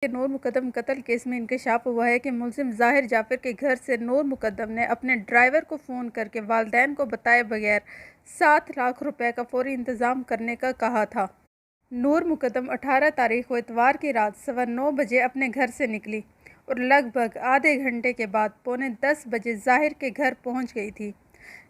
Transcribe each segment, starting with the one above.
کہ نور مقدم قتل کیس میں انکشاف ہوا ہے کہ ملزم ظاہر جعفر کے گھر سے نور مقدم نے اپنے ڈرائیور کو فون کر کے والدین کو بتائے بغیر 7 لاکھ روپے کا فوری انتظام کرنے کا کہا تھا۔ نور مقدم 18 تاریخ کو اتوار کی رات 9:15 بجے اپنے گھر سے نکلی اور لگ بھگ آدھے گھنٹے کے بعد 9:45 بجے ظاہر کے گھر پہنچ گئی تھی،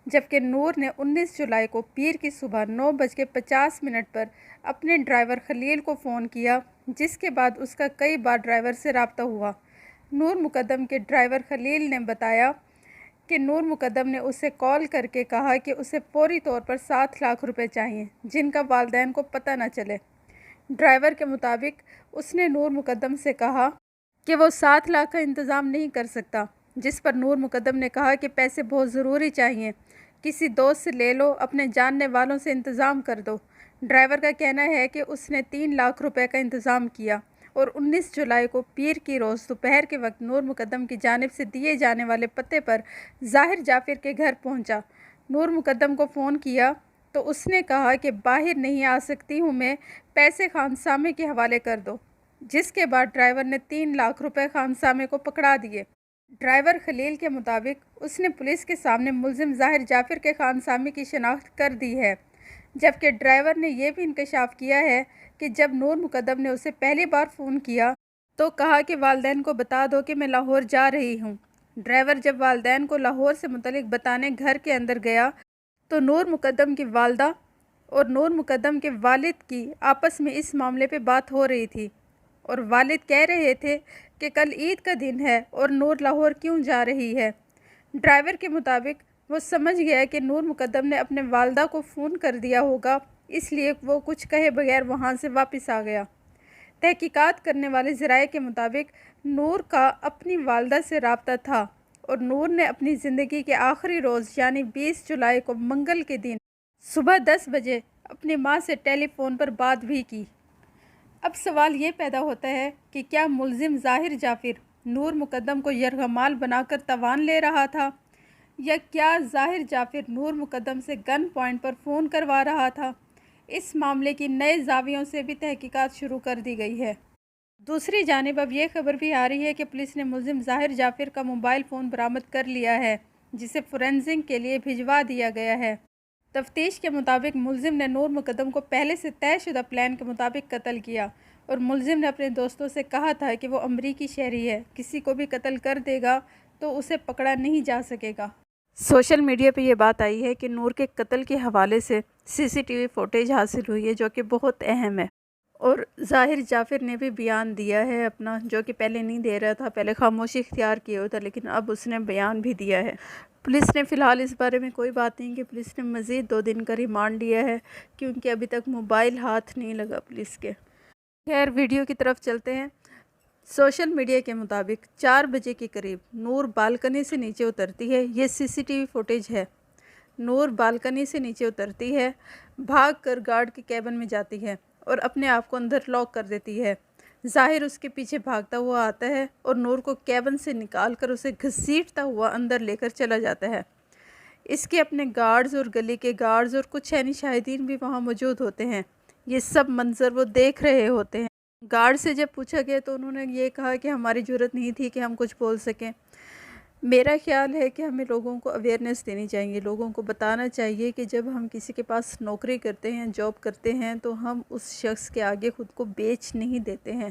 جبکہ نور نے 19 جولائی کو پیر کی صبح 9:50 پر اپنے ڈرائیور خلیل کو فون کیا، جس کے بعد اس کا کئی بار ڈرائیور سے رابطہ ہوا۔ نور مقدم کے ڈرائیور خلیل نے بتایا کہ نور مقدم نے اسے کال کر کے کہا کہ اسے فوری طور پر 7 لاکھ روپے چاہیے، جن کا والدین کو پتہ نہ چلے۔ ڈرائیور کے مطابق اس نے نور مقدم سے کہا کہ وہ 7 لاکھ کا انتظام نہیں کر سکتا، جس پر نور مقدم نے کہا کہ پیسے بہت ضروری چاہیے، کسی دوست سے لے لو، اپنے جاننے والوں سے انتظام کر دو۔ ڈرائیور کا کہنا ہے کہ اس نے 3 لاکھ روپے کا انتظام کیا اور 19 جولائی کو پیر کی روز دوپہر کے وقت نور مقدم کی جانب سے دیے جانے والے پتے پر ظاہر جعفر کے گھر پہنچا۔ نور مقدم کو فون کیا تو اس نے کہا کہ باہر نہیں آ سکتی ہوں میں، پیسے خانسامے کے حوالے کر دو، جس کے بعد ڈرائیور نے 3 لاکھ روپے خانسامے کو پکڑا دیے۔ ڈرائیور خلیل کے مطابق اس نے پولیس کے سامنے ملزم ظاہر جعفر کے خانسامے کی شناخت کر دی ہے، جبکہ ڈرائیور نے یہ بھی انکشاف کیا ہے کہ جب نور مقدم نے اسے پہلی بار فون کیا تو کہا کہ والدین کو بتا دو کہ میں لاہور جا رہی ہوں۔ ڈرائیور جب والدین کو لاہور سے متعلق بتانے گھر کے اندر گیا تو نور مقدم کی والدہ اور نور مقدم کے والد کی آپس میں اس معاملے پہ بات ہو رہی تھی، اور والد کہہ رہے تھے کہ کل عید کا دن ہے اور نور لاہور کیوں جا رہی ہے۔ ڈرائیور کے مطابق وہ سمجھ گیا کہ نور مقدم نے اپنے والدہ کو فون کر دیا ہوگا، اس لیے وہ کچھ کہے بغیر وہاں سے واپس آ گیا۔ تحقیقات کرنے والے ذرائع کے مطابق نور کا اپنی والدہ سے رابطہ تھا اور نور نے اپنی زندگی کے آخری روز یعنی 20 جولائی کو منگل کے دن صبح 10 بجے اپنی ماں سے ٹیلی فون پر بات بھی کی۔ اب سوال یہ پیدا ہوتا ہے کہ کیا ملزم ظاہر جعفر نور مقدم کو یرغمال بنا کر تاوان لے رہا تھا، یا کیا ظاہر جعفر نور مقدم سے گن پوائنٹ پر فون کروا رہا تھا؟ اس معاملے کی نئے زاویوں سے بھی تحقیقات شروع کر دی گئی ہے۔ دوسری جانب اب یہ خبر بھی آ رہی ہے کہ پولیس نے ملزم ظاہر جعفر کا موبائل فون برآمد کر لیا ہے، جسے فورینزنگ کے لیے بھجوا دیا گیا ہے۔ تفتیش کے مطابق ملزم نے نور مقدم کو پہلے سے طے شدہ پلان کے مطابق قتل کیا، اور ملزم نے اپنے دوستوں سے کہا تھا کہ وہ امریکی شہری ہے، کسی کو بھی قتل کر دے گا تو اسے پکڑا نہیں جا سکے گا۔ سوشل میڈیا پہ یہ بات آئی ہے کہ نور کے قتل کے حوالے سے CCTV فوٹیج حاصل ہوئی ہے، جو کہ بہت اہم ہے، اور ظاہر جعفر نے بھی بیان دیا ہے اپنا، جو کہ پہلے نہیں دے رہا تھا، پہلے خاموشی اختیار کیا ہوتا، لیکن اب اس نے بیان بھی دیا ہے۔ پولیس نے فی الحال اس بارے میں کوئی بات نہیں کہ پولیس نے مزید 2 دن کا ریمانڈ لیا ہے، کیونکہ ابھی تک موبائل ہاتھ نہیں لگا پولیس کے۔ خیر، ویڈیو کی طرف چلتے ہیں۔ سوشل میڈیا کے مطابق 4 بجے کے قریب نور بالکنی سے نیچے اترتی ہے، یہ CCTV فوٹیج ہے۔ نور بالکنی سے نیچے اترتی ہے، بھاگ کر گارڈ کے کیبن میں جاتی ہے اور اپنے آپ کو اندر لاک کر دیتی ہے۔ ظاہر اس کے پیچھے بھاگتا ہوا آتا ہے اور نور کو کیبن سے نکال کر اسے گھسیٹتا ہوا اندر لے کر چلا جاتا ہے۔ اس کے اپنے گارڈز اور گلی کے گارڈز اور کچھ عینی شاہدین بھی وہاں موجود ہوتے ہیں۔ یہ سب منظر وہ دیکھ رہے ہوتے ہیں۔ گارڈ سے جب پوچھا گیا تو انہوں نے یہ کہا کہ ہماری جرات نہیں تھی کہ ہم کچھ بول سکیں۔ میرا خیال ہے کہ ہمیں لوگوں کو اویئرنیس دینی چاہیے، لوگوں کو بتانا چاہیے کہ جب ہم کسی کے پاس نوکری کرتے ہیں، جاب کرتے ہیں، تو ہم اس شخص کے آگے خود کو بیچ نہیں دیتے ہیں۔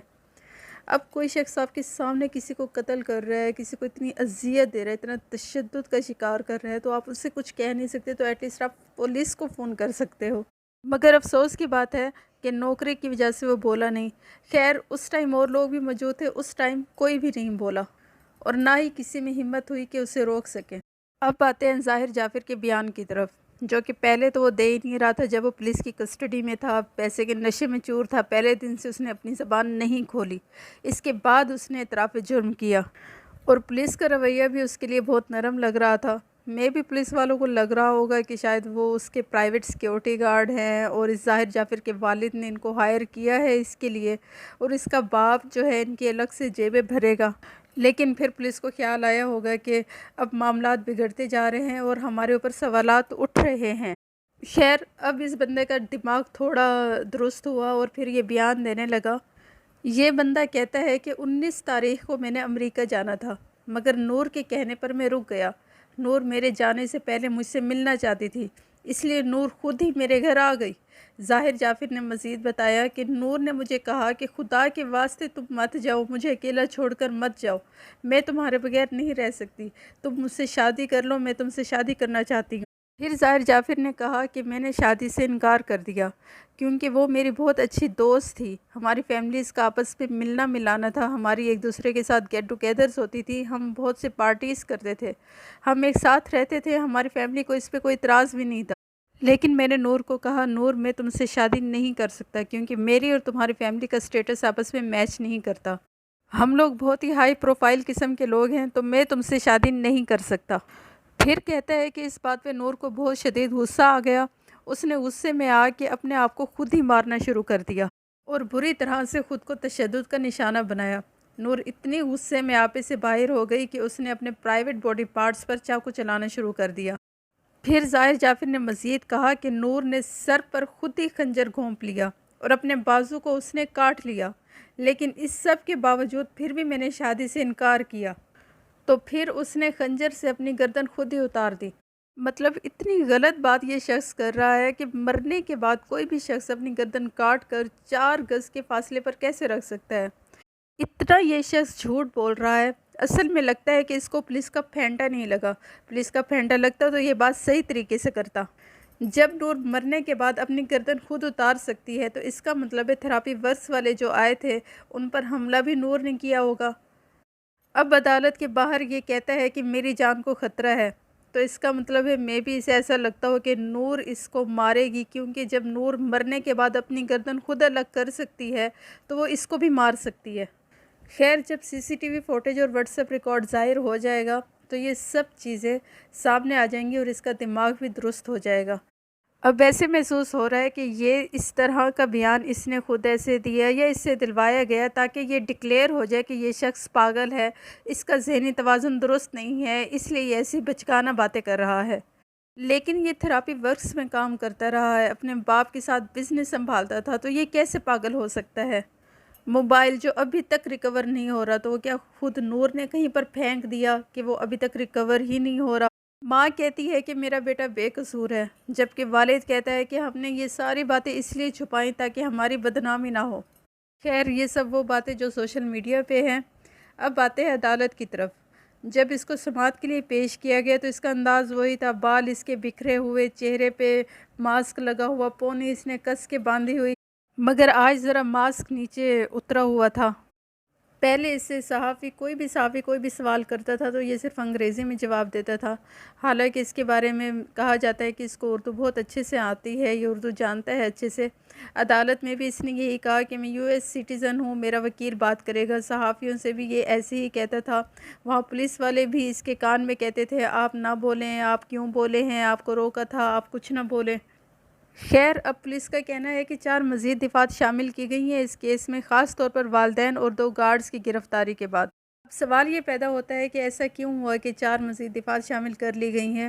اب کوئی شخص آپ کے سامنے کسی کو قتل کر رہا ہے، کسی کو اتنی اذیت دے رہا ہے، اتنا تشدد کا شکار کر رہا ہے، تو آپ اس سے کچھ کہہ نہیں سکتے، تو ایٹ لیسٹ آپ پولیس کو فون کر سکتے ہو۔ مگر افسوس کی بات ہے کہ نوکری کی وجہ سے وہ بولا نہیں۔ خیر، اس ٹائم اور لوگ بھی موجود تھے، اس ٹائم کوئی بھی نہیں بولا، اور نہ ہی کسی میں ہمت ہوئی کہ اسے روک سکے۔ اب آتے ہیں ظاہر جعفر کے بیان کی طرف، جو کہ پہلے تو وہ دے ہی نہیں رہا تھا جب وہ پولیس کی کسٹڈی میں تھا، پیسے کے نشے میں چور تھا، پہلے دن سے اس نے اپنی زبان نہیں کھولی۔ اس کے بعد اس نے اعتراف جرم کیا، اور پولیس کا رویہ بھی اس کے لیے بہت نرم لگ رہا تھا۔ میں بھی پولیس والوں کو لگ رہا ہوگا کہ شاید وہ اس کے پرائیویٹ سیکیورٹی گارڈ ہیں، اور اس ظاہر جعفر کے والد نے ان کو ہائر کیا ہے اس کے لیے، اور اس کا باپ جو ہے ان کی الگ سے جیبیں بھرے گا۔ لیکن پھر پولیس کو خیال آیا ہوگا کہ اب معاملات بگڑتے جا رہے ہیں اور ہمارے اوپر سوالات اٹھ رہے ہیں۔ خیر، اب اس بندے کا دماغ تھوڑا درست ہوا اور پھر یہ بیان دینے لگا۔ یہ بندہ کہتا ہے کہ 19 تاریخ کو میں نے امریکہ جانا تھا، مگر نور کے کہنے پر میں رک گیا۔ نور میرے جانے سے پہلے مجھ سے ملنا چاہتی تھی، اس لیے نور خود ہی میرے گھر آ گئی۔ ظاہر جعفر نے مزید بتایا کہ نور نے مجھے کہا کہ خدا کے واسطے تم مت جاؤ، مجھے اکیلا چھوڑ کر مت جاؤ، میں تمہارے بغیر نہیں رہ سکتی، تم مجھ سے شادی کر لو، میں تم سے شادی کرنا چاہتی ہوں۔ پھر ظاہر جعفر نے کہا کہ میں نے شادی سے انکار کر دیا کیونکہ وہ میری بہت اچھی دوست تھی، ہماری فیملیز کا آپس میں ملنا ملانا تھا، ہماری ایک دوسرے کے ساتھ گیٹ ٹوگیدرز ہوتی تھی، ہم بہت سے پارٹیز کرتے تھے، ہم ایک ساتھ رہتے تھے، ہماری فیملی کو اس پہ کوئی اعتراض بھی نہیں تھا۔ لیکن میں نے نور کو کہا، نور میں تم سے شادی نہیں کر سکتا کیونکہ میری اور تمہاری فیملی کا سٹیٹس آپس میں میچ نہیں کرتا، ہم لوگ بہت ہی ہائی پروفائل قسم کے لوگ ہیں، تو میں تم سے شادی نہیں کر سکتا۔ پھر کہتا ہے کہ اس بات پہ نور کو بہت شدید غصہ آ گیا، اس نے غصے میں آ کے اپنے آپ کو خود ہی مارنا شروع کر دیا اور بری طرح سے خود کو تشدد کا نشانہ بنایا۔ نور اتنی غصے میں آپے سے باہر ہو گئی کہ اس نے اپنے پرائیویٹ باڈی پارٹس پر چاقو چلانا شروع کر دیا۔ پھر ظاہر جعفر نے مزید کہا کہ نور نے سر پر خود ہی خنجر گھونپ لیا اور اپنے بازو کو اس نے کاٹ لیا، لیکن اس سب کے باوجود پھر بھی میں نے شادی سے انکار کیا، تو پھر اس نے خنجر سے اپنی گردن خود ہی اتار دی۔ مطلب اتنی غلط بات یہ شخص کر رہا ہے کہ مرنے کے بعد کوئی بھی شخص اپنی گردن کاٹ کر 4 گز کے فاصلے پر کیسے رکھ سکتا ہے؟ اتنا یہ شخص جھوٹ بول رہا ہے۔ اصل میں لگتا ہے کہ اس کو پولیس کا پھینٹا نہیں لگا، پولیس کا پھینٹا لگتا تو یہ بات صحیح طریقے سے کرتا۔ جب نور مرنے کے بعد اپنی گردن خود اتار سکتی ہے تو اس کا مطلب ہے تھراپی ورکس والے جو آئے تھے ان پر حملہ بھی نور نے کیا ہوگا۔ اب عدالت کے باہر یہ کہتا ہے کہ میری جان کو خطرہ ہے، تو اس کا مطلب ہے میں بھی اسے ایسا لگتا ہو کہ نور اس کو مارے گی، کیونکہ جب نور مرنے کے بعد اپنی گردن خود الگ کر سکتی ہے تو وہ اس کو بھی مار سکتی ہے۔ خیر، جب سی سی ٹی وی فوٹیج اور واٹس ایپ ریکارڈ ظاہر ہو جائے گا تو یہ سب چیزیں سامنے آ جائیں گی اور اس کا دماغ بھی درست ہو جائے گا۔ اب ایسے محسوس ہو رہا ہے کہ یہ اس طرح کا بیان اس نے خود ایسے دیا یا اس سے دلوایا گیا تاکہ یہ ڈکلیئر ہو جائے کہ یہ شخص پاگل ہے، اس کا ذہنی توازن درست نہیں ہے، اس لیے یہ ایسی بچکانہ باتیں کر رہا ہے۔ لیکن یہ تھراپی ورکس میں کام کرتا رہا ہے، اپنے باپ کے ساتھ بزنس سنبھالتا تھا، تو یہ کیسے پاگل ہو سکتا ہے؟ موبائل جو ابھی تک ریکور نہیں ہو رہا، تو وہ کیا خود نور نے کہیں پر پھینک دیا کہ وہ ابھی تک ریکور ہی نہیں ہو رہا؟ ماں کہتی ہے کہ میرا بیٹا بے قصور ہے، جبکہ والد کہتا ہے کہ ہم نے یہ ساری باتیں اس لیے چھپائیں تاکہ ہماری بدنامی نہ ہو۔ خیر، یہ سب وہ باتیں جو سوشل میڈیا پہ ہیں۔ اب آتے ہیں عدالت کی طرف۔ جب اس کو سماعت کے لیے پیش کیا گیا تو اس کا انداز وہی تھا، بال اس کے بکھرے ہوئے، چہرے پہ ماسک لگا ہوا، پونی اس نے کس کے باندھی ہوئی، مگر آج ذرا ماسک نیچے اترا ہوا تھا۔ پہلے اس سے کوئی بھی صحافی کوئی بھی سوال کرتا تھا تو یہ صرف انگریزی میں جواب دیتا تھا، حالانکہ اس کے بارے میں کہا جاتا ہے کہ اس کو اردو بہت اچھے سے آتی ہے، یہ اردو جانتا ہے اچھے سے۔ عدالت میں بھی اس نے یہی کہا کہ میں US سٹیزن ہوں، میرا وکیل بات کرے گا۔ صحافیوں سے بھی یہ ایسے ہی کہتا تھا، وہاں پولیس والے بھی اس کے کان میں کہتے تھے آپ نہ بولیں، آپ کیوں بولے ہیں، آپ کو روکا تھا، آپ کچھ نہ بولیں۔ خیر، اب پولیس کا کہنا ہے کہ 4 مزید دفعات شامل کی گئی ہیں اس کیس میں، خاص طور پر والدین اور 2 گارڈز کی گرفتاری کے بعد۔ اب سوال یہ پیدا ہوتا ہے کہ ایسا کیوں ہوا کہ 4 مزید دفعات شامل کر لی گئی ہیں؟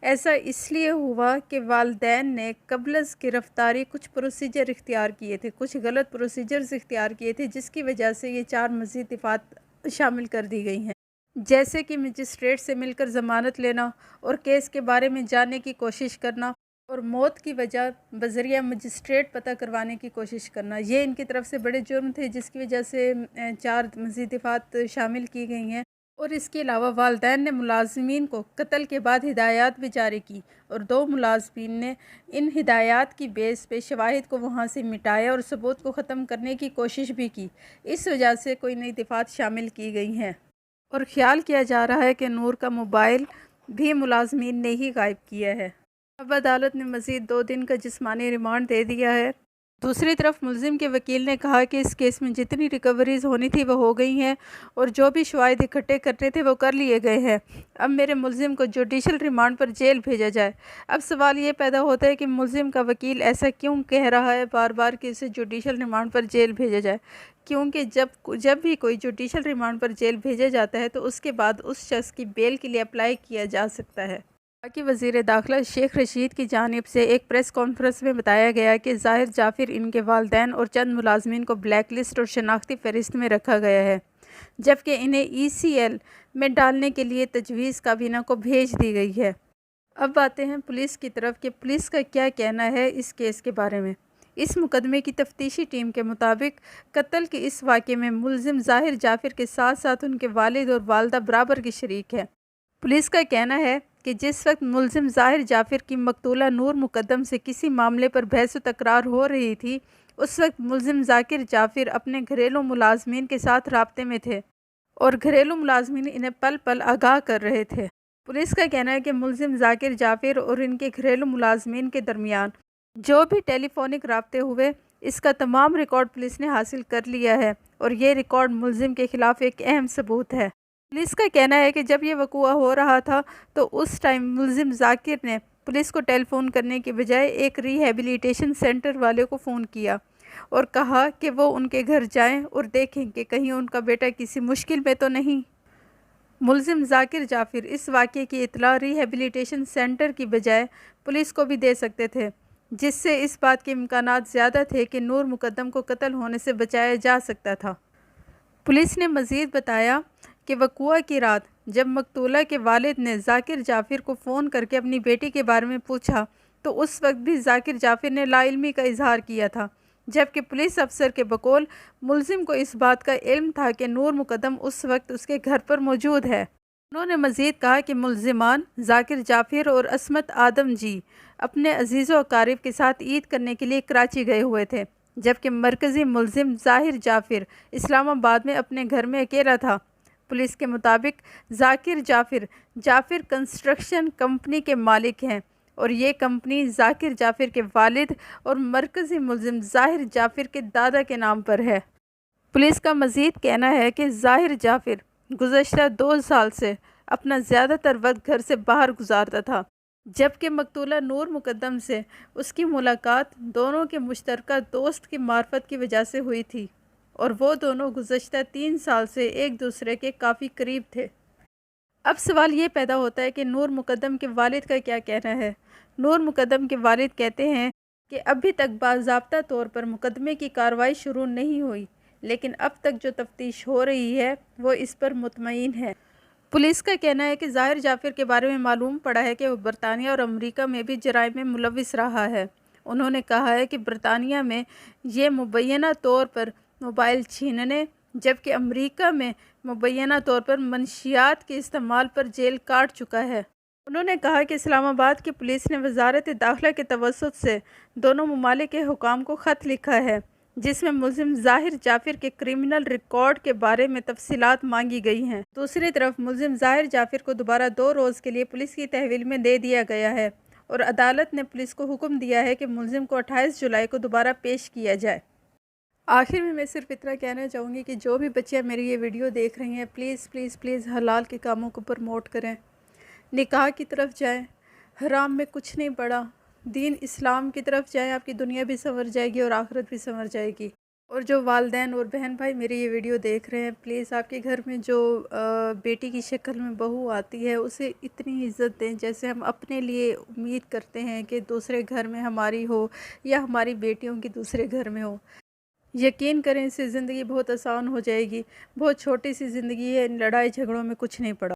ایسا اس لیے ہوا کہ والدین نے قبل از گرفتاری کچھ پروسیجر اختیار کیے تھے، کچھ غلط پروسیجرز اختیار کیے تھے، جس کی وجہ سے یہ 4 مزید دفعات شامل کر دی گئی ہیں، جیسے کہ مجسٹریٹ سے مل کر ضمانت لینا اور کیس کے بارے میں جاننے کی کوشش کرنا اور موت کی وجہ بذریعہ مجسٹریٹ پتہ کروانے کی کوشش کرنا۔ یہ ان کی طرف سے بڑے جرم تھے جس کی وجہ سے 4 مزید دفعات شامل کی گئی ہیں۔ اور اس کے علاوہ والدین نے ملازمین کو قتل کے بعد ہدایات بھی جاری کی اور 2 ملازمین نے ان ہدایات کی بیس پہ شواہد کو وہاں سے مٹایا اور ثبوت کو ختم کرنے کی کوشش بھی کی، اس وجہ سے کوئی نئی دفعات شامل کی گئی ہیں۔ اور خیال کیا جا رہا ہے کہ نور کا موبائل بھی ملازمین نے ہی غائب کیا ہے۔ اب عدالت نے مزید 2 دن کا جسمانی ریمانڈ دے دیا ہے۔ دوسری طرف ملزم کے وکیل نے کہا کہ اس کیس میں جتنی ریکوریز ہونی تھی وہ ہو گئی ہیں اور جو بھی شواہد اکٹھے کرنے تھے وہ کر لیے گئے ہیں، اب میرے ملزم کو جوڈیشل ریمانڈ پر جیل بھیجا جائے۔ اب سوال یہ پیدا ہوتا ہے کہ ملزم کا وکیل ایسا کیوں کہہ رہا ہے بار بار کہ اسے جوڈیشل ریمانڈ پر جیل بھیجا جائے؟ کیونکہ جب بھی کوئی جوڈیشل ریمانڈ پر جیل بھیجا جاتا ہے تو اس کے بعد اس شخص کی بیل کے لیے اپلائی کیا جا سکتا ہے۔ وفاقی وزیر داخلہ شیخ رشید کی جانب سے ایک پریس کانفرنس میں بتایا گیا کہ ظاہر جعفر، ان کے والدین اور چند ملازمین کو بلیک لسٹ اور شناختی فہرست میں رکھا گیا ہے، جبکہ انہیں ای سی ایل میں ڈالنے کے لیے تجویز کابینہ کو بھیج دی گئی ہے۔ اب آتے ہیں پولیس کی طرف کہ پولیس کا کیا کہنا ہے اس کیس کے بارے میں۔ اس مقدمے کی تفتیشی ٹیم کے مطابق قتل کے اس واقعے میں ملزم ظاہر جعفر کے ساتھ ساتھ ان کے والد اور والدہ برابر کے شریک ہیں۔ پولیس کا کہنا ہے کہ جس وقت ملزم ظاہر جعفر کی مقتولہ نور مقدم سے کسی معاملے پر بحث و تکرار ہو رہی تھی، اس وقت ملزم ذاکر جعفر اپنے گھریلو ملازمین کے ساتھ رابطے میں تھے اور گھریلو ملازمین انہیں پل پل آگاہ کر رہے تھے۔ پولیس کا کہنا ہے کہ ملزم ذاکر جعفر اور ان کے گھریلو ملازمین کے درمیان جو بھی ٹیلی فونک رابطے ہوئے، اس کا تمام ریکارڈ پولیس نے حاصل کر لیا ہے اور یہ ریکارڈ ملزم کے خلاف ایک اہم ثبوت ہے۔ پولیس کا کہنا ہے کہ جب یہ وقوع ہو رہا تھا تو اس ٹائم ملزم ذاکر نے پولیس کو ٹیلی فون کرنے کے بجائے ایک ری ہیبلیٹیشن سینٹر والے کو فون کیا اور کہا کہ وہ ان کے گھر جائیں اور دیکھیں کہ کہیں ان کا بیٹا کسی مشکل میں تو نہیں۔ ملزم ذاکر جعفر اس واقعے کی اطلاع ری ہیبلیٹیشن سینٹر کی بجائے پولیس کو بھی دے سکتے تھے، جس سے اس بات کے امکانات زیادہ تھے کہ نور مقدم کو قتل ہونے سے بچایا جا سکتا تھا۔ پولیس نے مزید بتایا کہ وقوع کی رات جب مقتولہ کے والد نے ذاکر جعفر کو فون کر کے اپنی بیٹی کے بارے میں پوچھا تو اس وقت بھی ذاکر جعفر نے لا علمی کا اظہار کیا تھا، جبکہ پولیس افسر کے بقول ملزم کو اس بات کا علم تھا کہ نور مقدم اس وقت اس کے گھر پر موجود ہے۔ انہوں نے مزید کہا کہ ملزمان ذاکر جعفر اور عصمت آدم جی اپنے عزیز و اقارب کے ساتھ عید کرنے کے لیے کراچی گئے ہوئے تھے، جبکہ مرکزی ملزم ظاہر جعفر اسلام آباد میں اپنے گھر میں اکیلا تھا۔ پولیس کے مطابق ذاکر جعفر کنسٹرکشن کمپنی کے مالک ہیں اور یہ کمپنی ذاکر جعفر کے والد اور مرکزی ملزم ظاہر جعفر کے دادا کے نام پر ہے۔ پولیس کا مزید کہنا ہے کہ ظاہر جعفر گزشتہ 2 سال سے اپنا زیادہ تر وقت گھر سے باہر گزارتا تھا، جبکہ مقتولہ نور مقدم سے اس کی ملاقات دونوں کے مشترکہ دوست کی معرفت کی وجہ سے ہوئی تھی اور وہ دونوں گزشتہ 3 سال سے ایک دوسرے کے کافی قریب تھے۔ اب سوال یہ پیدا ہوتا ہے کہ نور مقدم کے والد کا کیا کہنا ہے۔ نور مقدم کے والد کہتے ہیں کہ ابھی تک باضابطہ طور پر مقدمے کی کارروائی شروع نہیں ہوئی، لیکن اب تک جو تفتیش ہو رہی ہے وہ اس پر مطمئن ہے۔ پولیس کا کہنا ہے کہ ظاہر جعفر کے بارے میں معلوم پڑا ہے کہ وہ برطانیہ اور امریکہ میں بھی جرائم میں ملوث رہا ہے۔ انہوں نے کہا ہے کہ برطانیہ میں یہ مبینہ طور پر موبائل چھیننے، جبکہ امریکہ میں مبینہ طور پر منشیات کے استعمال پر جیل کاٹ چکا ہے۔ انہوں نے کہا کہ اسلام آباد کی پولیس نے وزارت داخلہ کے توسط سے دونوں ممالک کے حکام کو خط لکھا ہے، جس میں ملزم ظاہر جعفر کے کرمنل ریکارڈ کے بارے میں تفصیلات مانگی گئی ہیں۔ دوسری طرف ملزم ظاہر جعفر کو دوبارہ 2 روز کے لیے پولیس کی تحویل میں دے دیا گیا ہے اور عدالت نے پولیس کو حکم دیا ہے کہ ملزم کو 28 جولائی کو دوبارہ پیش کیا جائے۔ آخر میں صرف اتنا کہنا چاہوں گی کہ جو بھی بچیاں میری یہ ویڈیو دیکھ رہی ہیں پلیز حلال کے کاموں کو پروموٹ کریں، نکاح کی طرف جائیں، حرام میں کچھ نہیں پڑا، دین اسلام کی طرف جائیں، آپ کی دنیا بھی سنور جائے گی اور آخرت بھی سنور جائے گی۔ اور جو والدین اور بہن بھائی میری یہ ویڈیو دیکھ رہے ہیں، پلیز آپ کے گھر میں جو بیٹی کی شکل میں بہو آتی ہے اسے اتنی عزت دیں جیسے ہم اپنے لیے امید کرتے ہیں کہ دوسرے گھر میں ہماری ہو یا ہماری بیٹیوں کی دوسرے گھر میں ہو۔ یقین کریں اس سے زندگی بہت آسان ہو جائے گی۔ بہت چھوٹی سی زندگی ہے، ان لڑائی جھگڑوں میں کچھ نہیں پڑا۔